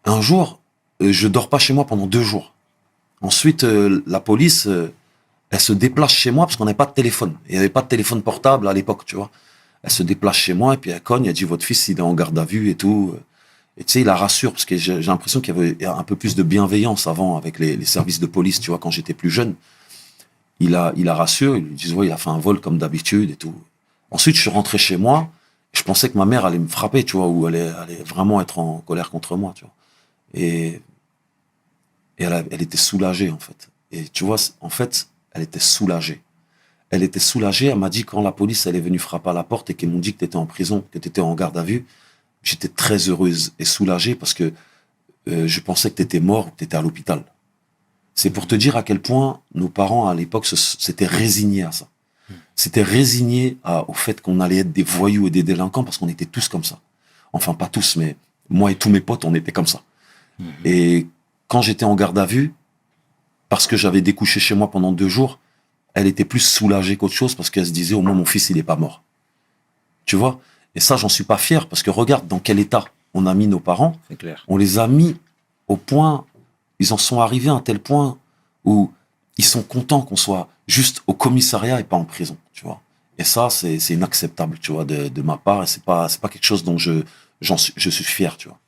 un jour, je dors pas chez moi pendant 2 jours. Ensuite, la police, elle se déplace chez moi parce qu'on n'avait pas de téléphone. Il n'y avait pas de téléphone portable à l'époque, tu vois. Elle se déplace chez moi et puis elle cogne, elle dit votre fils il est en garde à vue et tout. Et tu sais, il la rassure parce que j'ai l'impression qu'il y avait un peu plus de bienveillance avant avec les services de police, tu vois, quand j'étais plus jeune. Il la rassure, ils lui disent ouais, il a fait un vol comme d'habitude et tout. Ensuite, je suis rentré chez moi, je pensais que ma mère allait me frapper, tu vois, ou allait vraiment être en colère contre moi, tu vois. Et, elle était soulagée en fait. Et tu vois, en fait, elle était soulagée. Elle était soulagée. Elle m'a dit quand la police elle est venue frapper à la porte et qu'ils m'ont dit que tu étais en prison, que tu étais en garde à vue, j'étais très heureuse et soulagée parce que je pensais que tu étais mort ou que tu étais à l'hôpital. C'est pour te dire à quel point nos parents à l'époque s'étaient résignés à ça. S'étaient résignés au fait qu'on allait être des voyous et des délinquants parce qu'on était tous comme ça. Enfin, pas tous, mais moi et tous mes potes, on était comme ça. Et quand j'étais en garde à vue, parce que j'avais découché chez moi pendant 2 jours, elle était plus soulagée qu'autre chose parce qu'elle se disait au moins mon fils il est pas mort. Tu vois? Et ça j'en suis pas fier parce que regarde dans quel état on a mis nos parents. C'est clair. On les a mis au point, ils en sont arrivés à un tel point où ils sont contents qu'on soit juste au commissariat et pas en prison, tu vois. Et ça c'est inacceptable, tu vois, de ma part et c'est pas quelque chose dont je suis fier, tu vois.